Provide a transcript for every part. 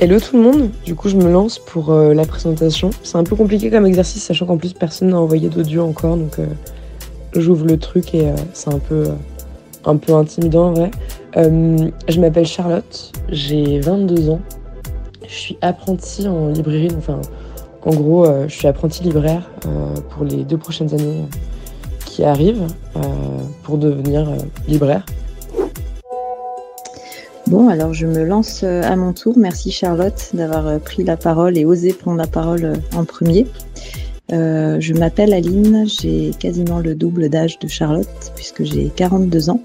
Hello tout le monde, du coup je me lance pour la présentation. C'est un peu compliqué comme exercice, sachant qu'en plus personne n'a envoyé d'audio encore, donc j'ouvre le truc et c'est un peu intimidant en vrai. Je m'appelle Charlotte, j'ai 22 ans, je suis apprentie en librairie, enfin en gros je suis apprentie libraire pour les 2 prochaines années qui arrivent pour devenir libraire. Bon, alors je me lance à mon tour. Merci Charlotte d'avoir pris la parole et osé prendre la parole en premier. Je m'appelle Aline, j'ai quasiment le double d'âge de Charlotte puisque j'ai 42 ans.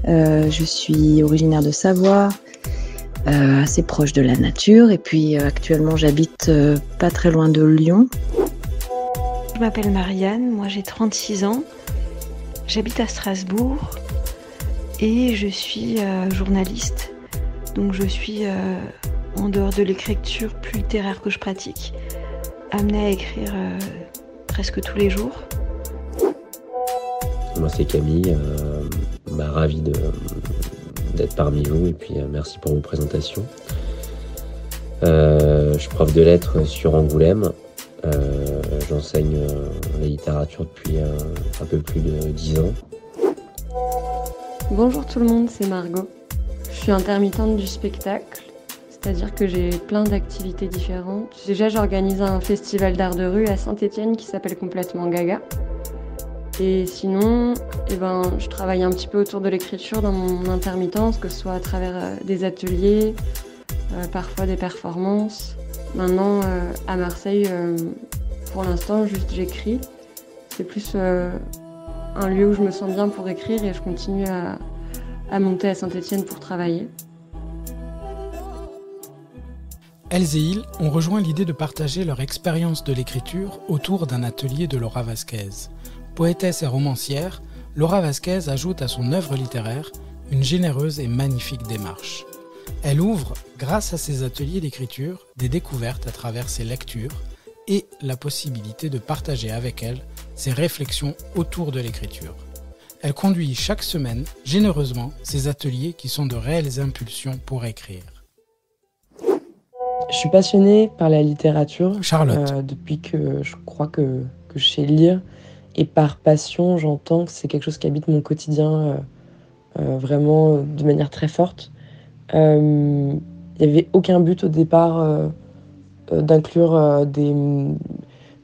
Je suis originaire de Savoie, assez proche de la nature et puis actuellement j'habite pas très loin de Lyon. Je m'appelle Marianne, moi j'ai 36 ans, j'habite à Strasbourg. Et je suis journaliste, donc je suis, en dehors de l'écriture plus littéraire que je pratique, amenée à écrire presque tous les jours. Moi c'est Camille, ravi d'être parmi vous et puis merci pour vos présentations. Je suis prof de lettres sur Angoulême, j'enseigne la littérature depuis un peu plus de 10 ans. Bonjour tout le monde, c'est Margot. Je suis intermittente du spectacle, c'est-à-dire que j'ai plein d'activités différentes. Déjà, j'organise un festival d'art de rue à Saint-Étienne qui s'appelle Complètement Gaga. Et sinon, je travaille un petit peu autour de l'écriture dans mon intermittence, que ce soit à travers des ateliers, parfois des performances. Maintenant, à Marseille, pour l'instant, juste j'écris. C'est plus un lieu où je me sens bien pour écrire et je continue à monter à Saint-Étienne pour travailler. Elles et ils ont rejoint l'idée de partager leur expérience de l'écriture autour d'un atelier de Laura Vasquez. Poétesse et romancière, Laura Vasquez ajoute à son œuvre littéraire une généreuse et magnifique démarche. Elle ouvre, grâce à ses ateliers d'écriture, des découvertes à travers ses lectures et la possibilité de partager avec elle ses réflexions autour de l'écriture. Elle conduit chaque semaine, généreusement, ces ateliers qui sont de réelles impulsions pour écrire. Je suis passionnée par la littérature. Charlotte. Depuis que je crois que je sais lire. Et par passion, j'entends que c'est quelque chose qui habite mon quotidien vraiment de manière très forte. Il n'y avait aucun but au départ d'inclure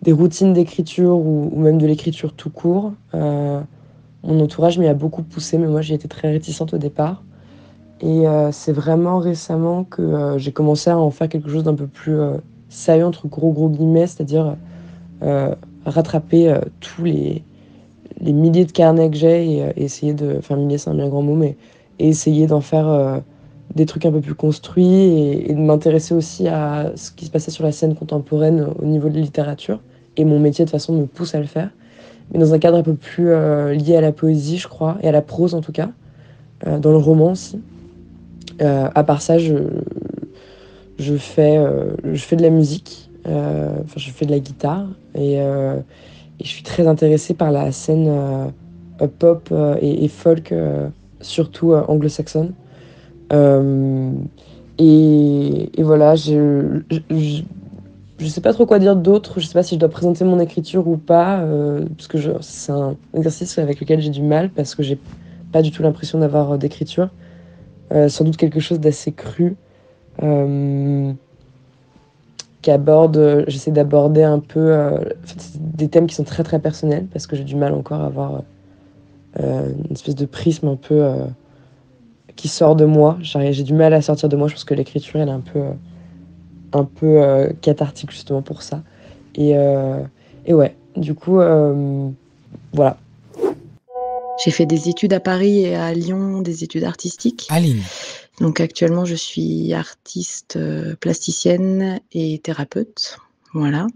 des routines d'écriture ou même de l'écriture tout court. Mon entourage m'y a beaucoup poussé, mais moi j'y étais très réticente au départ. Et c'est vraiment récemment que j'ai commencé à en faire quelque chose d'un peu plus sérieux, entre gros guillemets, c'est-à-dire rattraper tous les milliers de carnets que j'ai et essayer de... Enfin, milliers, c'est un bien grand mot, mais essayer d'en faire des trucs un peu plus construits et de m'intéresser aussi à ce qui se passait sur la scène contemporaine au niveau de la littérature. Et mon métier, de toute façon, me pousse à le faire. Mais dans un cadre un peu plus lié à la poésie, je crois, et à la prose en tout cas, dans le roman aussi. À part ça, je fais de la musique, je fais de la guitare et je suis très intéressée par la scène pop et folk, surtout anglo-saxonne. Et voilà, je sais pas trop quoi dire d'autre, je sais pas si je dois présenter mon écriture ou pas, parce que c'est un exercice avec lequel j'ai du mal, parce que j'ai pas du tout l'impression d'avoir d'écriture. Sans doute quelque chose d'assez cru, j'essaie d'aborder un peu des thèmes qui sont très très personnels, parce que j'ai du mal encore à avoir une espèce de prisme un peu qui sort de moi. J'ai du mal à sortir de moi, je pense que l'écriture elle est un peu cathartique justement pour ça. Et ouais, du coup, voilà. J'ai fait des études à Paris et à Lyon, des études artistiques. Aline. Donc actuellement, je suis artiste plasticienne et thérapeute. Voilà.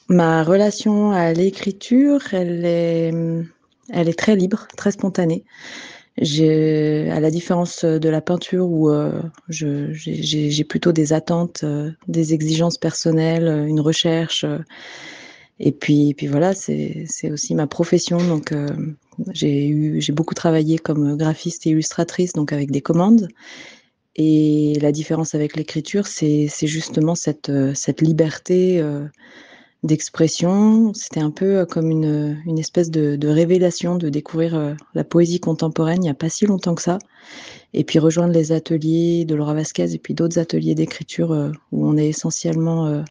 Ma relation à l'écriture, elle est très libre, très spontanée. À la différence de la peinture où j'ai plutôt des attentes, des exigences personnelles, une recherche. Et puis voilà, c'est aussi ma profession. Donc j'ai beaucoup travaillé comme graphiste et illustratrice, donc avec des commandes. Et la différence avec l'écriture, c'est justement cette liberté d'expression. C'était un peu comme une espèce de révélation de découvrir la poésie contemporaine il n'y a pas si longtemps que ça. Et puis rejoindre les ateliers de Laura Vasquez et puis d'autres ateliers d'écriture où on est essentiellement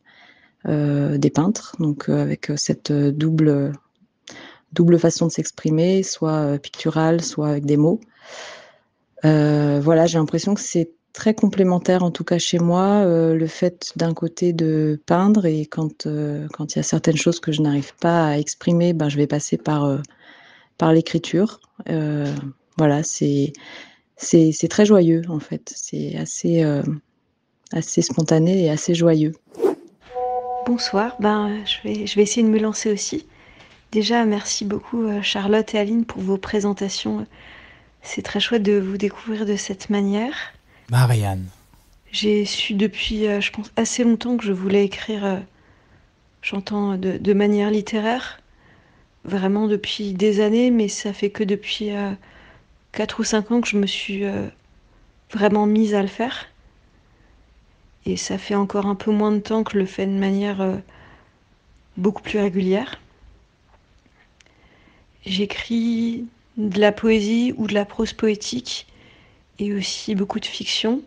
des peintres, donc avec cette double façon de s'exprimer, soit picturale, soit avec des mots. Voilà, j'ai l'impression que c'est très complémentaire, en tout cas chez moi, le fait d'un côté de peindre et quand il y a certaines choses que je n'arrive pas à exprimer, je vais passer par l'écriture. Voilà, c'est très joyeux en fait, c'est assez spontané et assez joyeux. Bonsoir, je vais essayer de me lancer aussi. Déjà, merci beaucoup Charlotte et Aline pour vos présentations. C'est très chouette de vous découvrir de cette manière. Marianne. J'ai su depuis, je pense, assez longtemps que je voulais écrire, j'entends, de manière littéraire. Vraiment depuis des années, mais ça fait que depuis 4 ou 5 ans que je me suis vraiment mise à le faire. Et ça fait encore un peu moins de temps que je le fais de manière beaucoup plus régulière. J'écris de la poésie ou de la prose poétique et aussi beaucoup de fiction.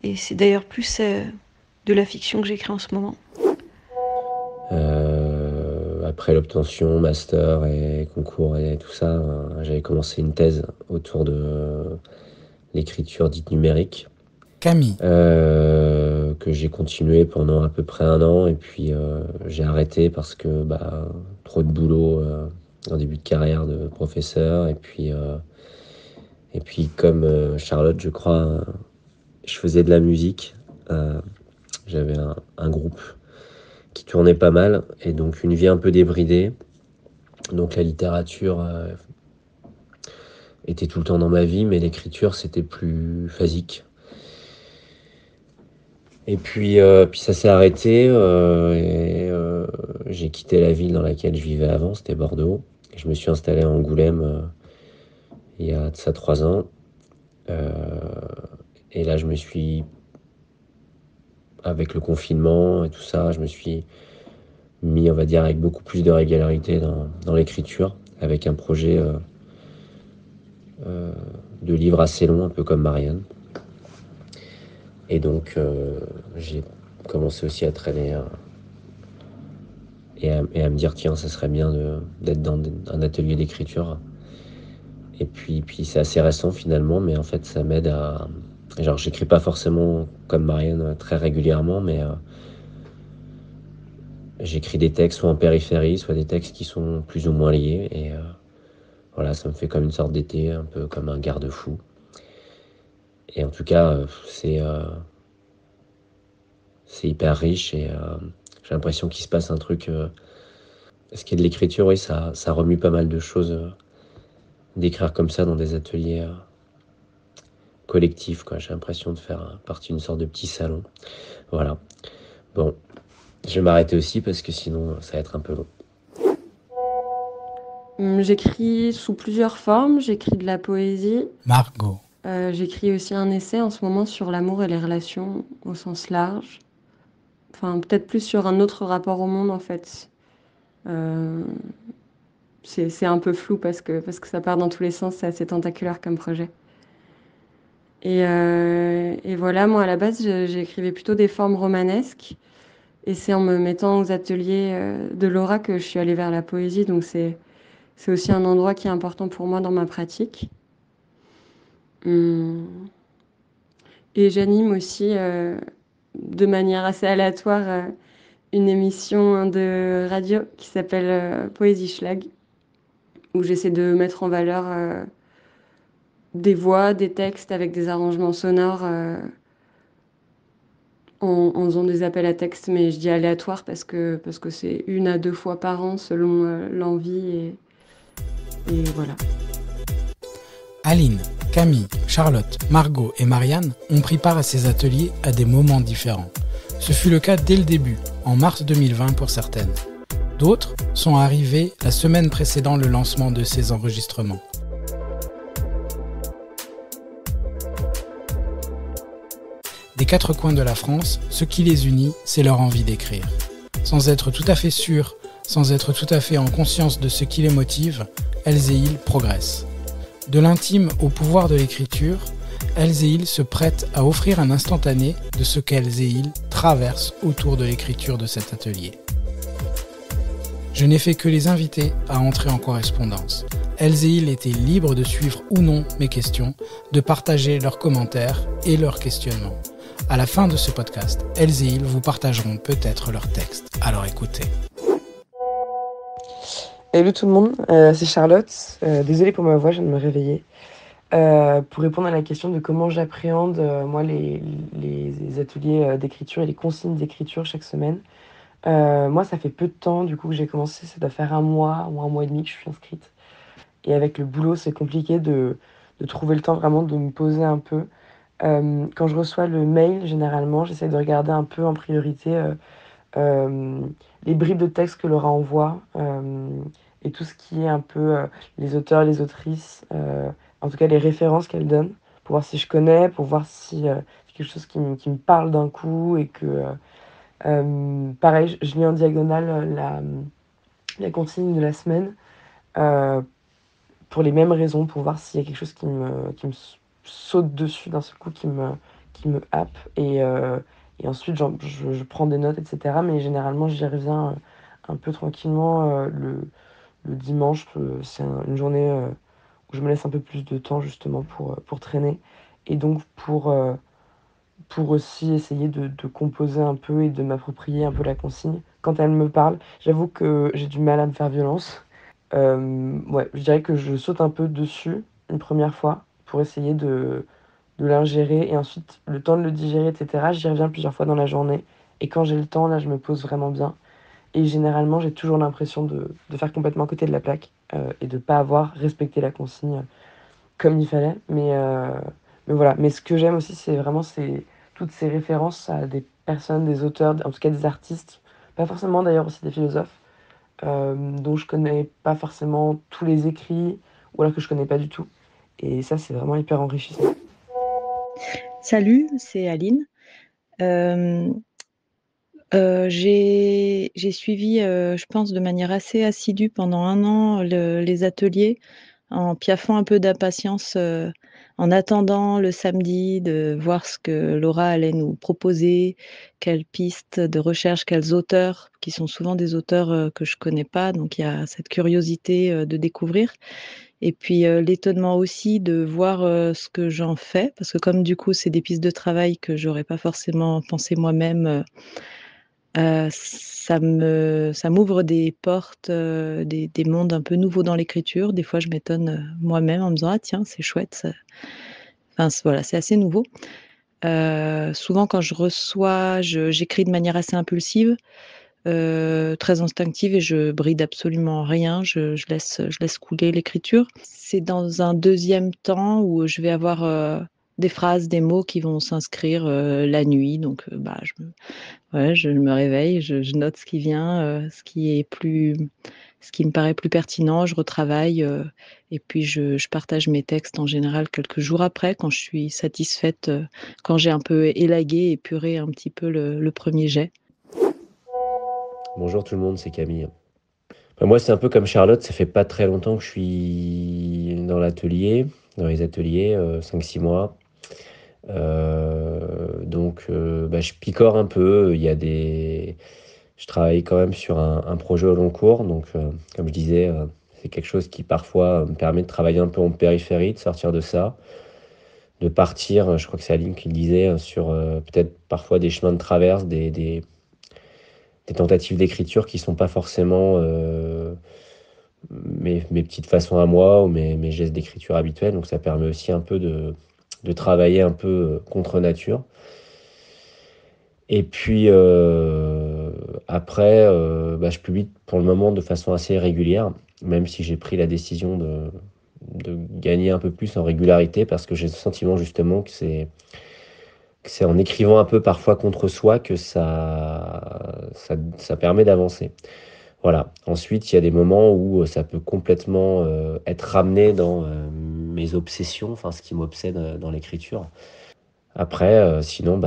Et c'est d'ailleurs plus de la fiction que j'écris en ce moment. Après l'obtention, master et concours et tout ça, j'avais commencé une thèse autour de l'écriture dite numérique. Camille. Que j'ai continué pendant à peu près 1 an et puis j'ai arrêté parce que trop de boulot en début de carrière de professeur et puis comme Charlotte, je crois, je faisais de la musique. J'avais un groupe qui tournait pas mal et donc une vie un peu débridée. Donc la littérature était tout le temps dans ma vie, mais l'écriture c'était plus phasique. Et puis ça s'est arrêté et j'ai quitté la ville dans laquelle je vivais avant, c'était Bordeaux. Et je me suis installé à Angoulême il y a de ça 3 ans. Et là, je me suis, avec le confinement et tout ça, je me suis mis, on va dire, avec beaucoup plus de régularité dans l'écriture, avec un projet de livre assez long, un peu comme Marianne. Et donc, j'ai commencé aussi à traîner et à me dire, tiens, ça serait bien d'être dans un atelier d'écriture. Et puis c'est assez récent finalement, mais en fait, ça m'aide à... Genre, j'écris pas forcément comme Marianne très régulièrement, mais j'écris des textes soit en périphérie, soit des textes qui sont plus ou moins liés. Et voilà, ça me fait comme une sorte d'été, un peu comme un garde-fou. Et en tout cas, c'est hyper riche et j'ai l'impression qu'il se passe un truc... ce qui est de l'écriture, oui, ça remue pas mal de choses d'écrire comme ça dans des ateliers collectifs, quoi. J'ai l'impression de faire partie d'une sorte de petit salon. Voilà. Bon, je vais m'arrêter aussi parce que sinon, ça va être un peu long. J'écris sous plusieurs formes. J'écris de la poésie. Margot. J'écris aussi un essai en ce moment sur l'amour et les relations au sens large. Enfin, peut-être plus sur un autre rapport au monde, en fait. C'est un peu flou parce que ça part dans tous les sens, c'est assez tentaculaire comme projet. Et voilà, moi, à la base, j'écrivais plutôt des formes romanesques. Et c'est en me mettant aux ateliers de Laura que je suis allée vers la poésie. Donc c'est aussi un endroit qui est important pour moi dans ma pratique. Et j'anime aussi, de manière assez aléatoire, une émission de radio qui s'appelle Poésie Schlag, où j'essaie de mettre en valeur des voix, des textes avec des arrangements sonores en faisant des appels à texte, mais je dis aléatoire parce que c'est 1 à 2 fois par an selon l'envie et voilà. Aline, Camille, Charlotte, Margot et Marianne ont pris part à ces ateliers à des moments différents. Ce fut le cas dès le début, en mars 2020 pour certaines. D'autres sont arrivées la semaine précédant le lancement de ces enregistrements. Des quatre coins de la France, ce qui les unit, c'est leur envie d'écrire. Sans être tout à fait sûrs, sans être tout à fait en conscience de ce qui les motive, elles et ils progressent. De l'intime au pouvoir de l'écriture, elles et ils se prêtent à offrir un instantané de ce qu'elles et ils traversent autour de l'écriture de cet atelier. Je n'ai fait que les inviter à entrer en correspondance. Elles et ils étaient libres de suivre ou non mes questions, de partager leurs commentaires et leurs questionnements. À la fin de ce podcast, elles et ils vous partageront peut-être leurs textes. Alors écoutez. Hello tout le monde, c'est Charlotte. Désolée pour ma voix, je viens de me réveiller. Pour répondre à la question de comment j'appréhende moi les ateliers d'écriture et les consignes d'écriture chaque semaine. Moi, ça fait peu de temps du coup que j'ai commencé, ça doit faire un mois ou un mois et demi que je suis inscrite. Et avec le boulot, c'est compliqué de trouver le temps vraiment de me poser un peu. Quand je reçois le mail, généralement, j'essaie de regarder un peu en priorité les bribes de texte que Laura envoie et tout ce qui est un peu les auteurs, les autrices, en tout cas les références qu'elle donne, pour voir si je connais, pour voir si c'est quelque chose qui me parle d'un coup et que... pareil, je lis en diagonale la consigne de la semaine pour les mêmes raisons, pour voir s'il y a quelque chose qui me saute dessus d'un seul coup, qui me happe. Et ensuite, je prends des notes, etc. Mais généralement, j'y reviens un peu tranquillement le dimanche. C'est une journée où je me laisse un peu plus de temps justement pour traîner. Et donc pour aussi essayer de composer un peu et de m'approprier un peu la consigne. Quand elle me parle, j'avoue que j'ai du mal à me faire violence. Ouais, je dirais que je saute un peu dessus une première fois pour essayer de l'ingérer et ensuite le temps de le digérer, etc. J'y reviens plusieurs fois dans la journée et quand j'ai le temps, là, je me pose vraiment bien. Et généralement, j'ai toujours l'impression de faire complètement à côté de la plaque et de pas avoir respecté la consigne comme il fallait. Mais voilà. Mais ce que j'aime aussi, c'est toutes ces références à des personnes, des auteurs, en tout cas des artistes, pas forcément d'ailleurs aussi des philosophes, dont je connais pas forcément tous les écrits, ou alors que je connais pas du tout. Et ça, c'est vraiment hyper enrichissant. Salut, c'est Aline. J'ai suivi, je pense, de manière assez assidue pendant un an les ateliers, en piaffant un peu d'impatience, en attendant le samedi de voir ce que Laura allait nous proposer, quelles pistes de recherche, quels auteurs, qui sont souvent des auteurs que je connais pas, donc il y a cette curiosité de découvrir. Et puis l'étonnement aussi de voir ce que j'en fais, parce que comme du coup c'est des pistes de travail que j'aurais pas forcément pensé moi-même. Ça m'ouvre des portes, des mondes un peu nouveaux dans l'écriture. Des fois, je m'étonne, moi-même en me disant: «Ah tiens, c'est chouette ça». Enfin voilà, c'est assez nouveau. Souvent quand je reçois, j'écris de manière assez impulsive, très instinctive et je bride absolument rien. Je laisse couler l'écriture. C'est dans un deuxième temps où je vais avoir, des phrases, des mots qui vont s'inscrire, la nuit donc bah, je me réveille, je note ce qui vient, ce qui me paraît plus pertinent, je retravaille, et puis je partage mes textes en général quelques jours après quand je suis satisfaite, quand j'ai un peu élagué, épuré un petit peu le 1er jet. Bonjour tout le monde, c'est Camille. Moi, c'est un peu comme Charlotte, ça fait pas très longtemps que je suis dans les ateliers, 5-6 mois. Je picore un peu. Je travaille quand même sur un projet au long cours, donc comme je disais, c'est quelque chose qui parfois me permet de travailler un peu en périphérie, de sortir de ça, de partir, je crois que c'est Aline qui le disait, sur peut-être parfois des chemins de traverse, des tentatives d'écriture qui sont pas forcément mes petites façons à moi ou mes gestes d'écriture habituels. Donc ça permet aussi un peu de travailler un peu contre nature. Et puis après, je publie pour le moment de façon assez régulière, même si j'ai pris la décision de gagner un peu plus en régularité parce que j'ai le sentiment justement que c'est en écrivant un peu parfois contre soi que ça permet d'avancer. Voilà. Ensuite, il y a des moments où ça peut complètement être ramené dans mes obsessions, enfin ce qui m'obsède dans l'écriture. Après, sinon,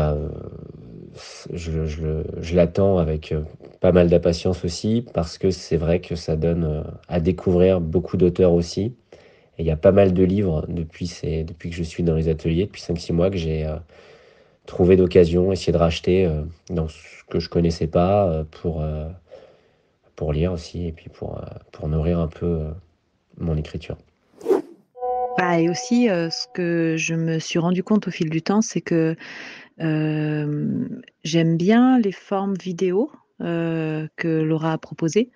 je l'attends avec pas mal d'impatience aussi, parce que c'est vrai que ça donne à découvrir beaucoup d'auteurs aussi. Et il y a pas mal de livres depuis que je suis dans les ateliers, depuis 5-6 mois, que j'ai trouvé d'occasion, essayé de racheter dans ce que je connaissais pas pour lire aussi, et puis pour nourrir un peu mon écriture. Et aussi, ce que je me suis rendu compte au fil du temps, c'est que j'aime bien les formes vidéo que Laura a proposées,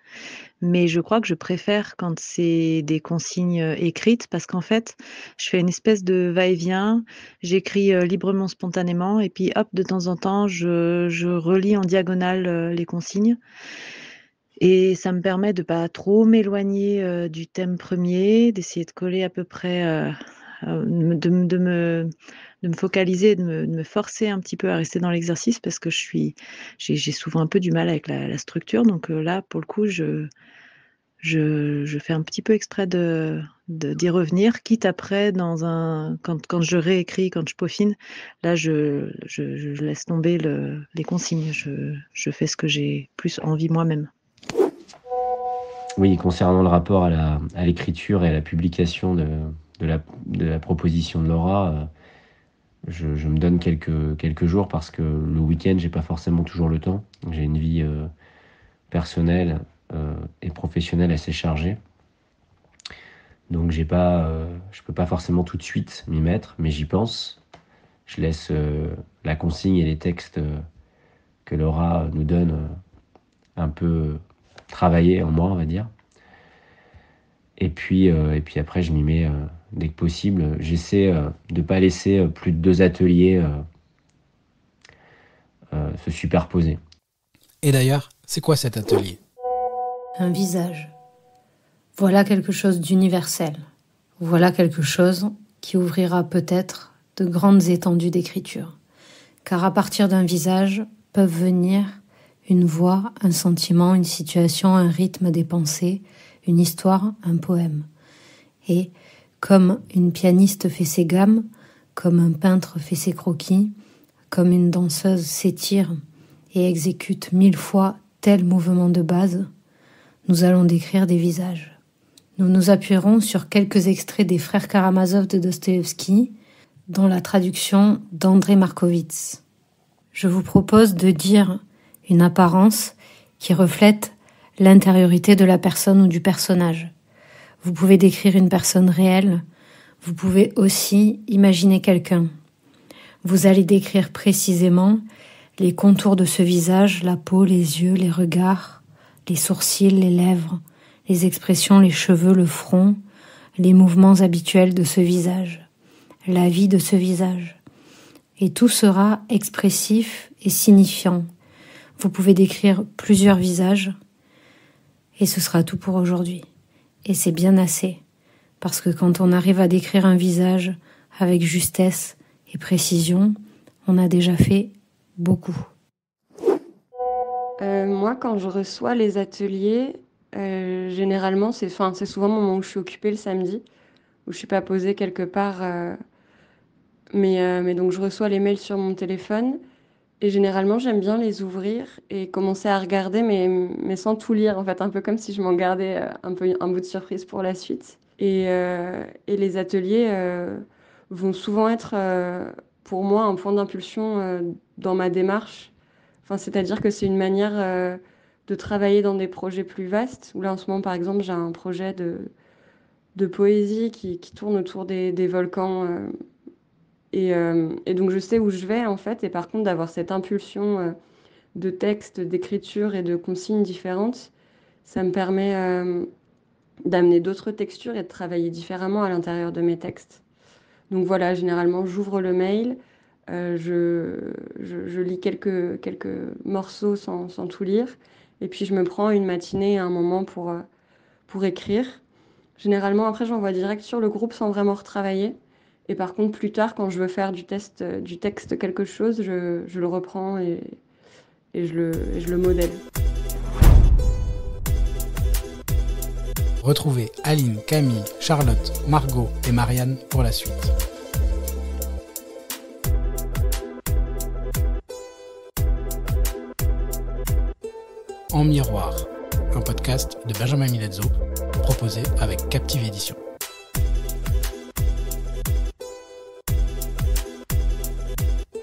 mais je crois que je préfère quand c'est des consignes écrites, parce qu'en fait, je fais une espèce de va-et-vient, j'écris librement, spontanément, et puis hop, de temps en temps, je relis en diagonale les consignes. Et ça me permet de pas trop m'éloigner du thème premier, d'essayer de coller à peu près, de me focaliser, de me forcer un petit peu à rester dans l'exercice, parce que j'ai souvent un peu du mal avec la structure. Donc là, pour le coup, je fais un petit peu exprès d'y revenir, quitte après quand je réécris, quand je peaufine, là je laisse tomber les consignes. Je fais ce que j'ai plus envie moi-même. Oui, concernant le rapport à l'écriture et à la publication de la proposition de Laura, je me donne quelques jours, parce que le week-end, j'ai pas forcément toujours le temps. J'ai une vie personnelle et professionnelle assez chargée. Donc je peux pas forcément tout de suite m'y mettre, mais j'y pense. Je laisse la consigne et les textes que Laura nous donne un peu travailler en moi, on va dire. Et puis après, je m'y mets dès que possible. J'essaie de pas laisser plus de 2 ateliers se superposer. Et d'ailleurs, c'est quoi cet atelier ? Un visage. Voilà quelque chose d'universel. Voilà quelque chose qui ouvrira peut-être de grandes étendues d'écriture. Car à partir d'un visage peuvent venir une voix, un sentiment, une situation, un rythme des pensées, une histoire, un poème. Et comme une pianiste fait ses gammes, comme un peintre fait ses croquis, comme une danseuse s'étire et exécute 1000 fois tel mouvement de base, nous allons décrire des visages. Nous nous appuierons sur quelques extraits des Frères Karamazov de Dostoïevski, dont la traduction d'André Markovitz. Je vous propose de dire une apparence qui reflète l'intériorité de la personne ou du personnage. Vous pouvez décrire une personne réelle, vous pouvez aussi imaginer quelqu'un. Vous allez décrire précisément les contours de ce visage, la peau, les yeux, les regards, les sourcils, les lèvres, les expressions, les cheveux, le front, les mouvements habituels de ce visage, la vie de ce visage. Et tout sera expressif et signifiant. Vous pouvez décrire plusieurs visages, et ce sera tout pour aujourd'hui. Et c'est bien assez, parce que quand on arrive à décrire un visage avec justesse et précision, on a déjà fait beaucoup. Moi, quand je reçois les ateliers, généralement, c'est souvent le moment où je suis occupée le samedi, où je suis pas posée quelque part. Mais donc, je reçois les mails sur mon téléphone. Et généralement, j'aime bien les ouvrir et commencer à regarder, mais sans tout lire, en fait, un peu comme si je m'en gardais un bout de surprise pour la suite. Et les ateliers vont souvent être, pour moi, un point d'impulsion dans ma démarche. Enfin, c'est-à-dire que c'est une manière de travailler dans des projets plus vastes. Où là, en ce moment, par exemple, j'ai un projet de poésie qui tourne autour des volcans. Et donc, je sais où je vais, en fait. Et par contre, d'avoir cette impulsion de texte, d'écriture et de consignes différentes, ça me permet d'amener d'autres textures et de travailler différemment à l'intérieur de mes textes. Donc voilà, généralement, j'ouvre le mail, je lis quelques morceaux sans tout lire, et puis je me prends une matinée, un moment pour écrire. Généralement, après, j'envoie direct sur le groupe sans vraiment retravailler. Et par contre, plus tard, quand je veux faire du texte quelque chose, je le reprends et je le modèle. Retrouvez Aline, Camille, Charlotte, Margot et Marianne pour la suite. En miroir, un podcast de Benjamin Milazzo, proposé avec Captive Édition.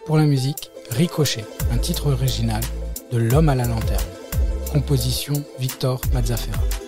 Pour la musique, Ricochet, un titre original de L'Homme à la lanterne. Composition Victor Mazzaferra.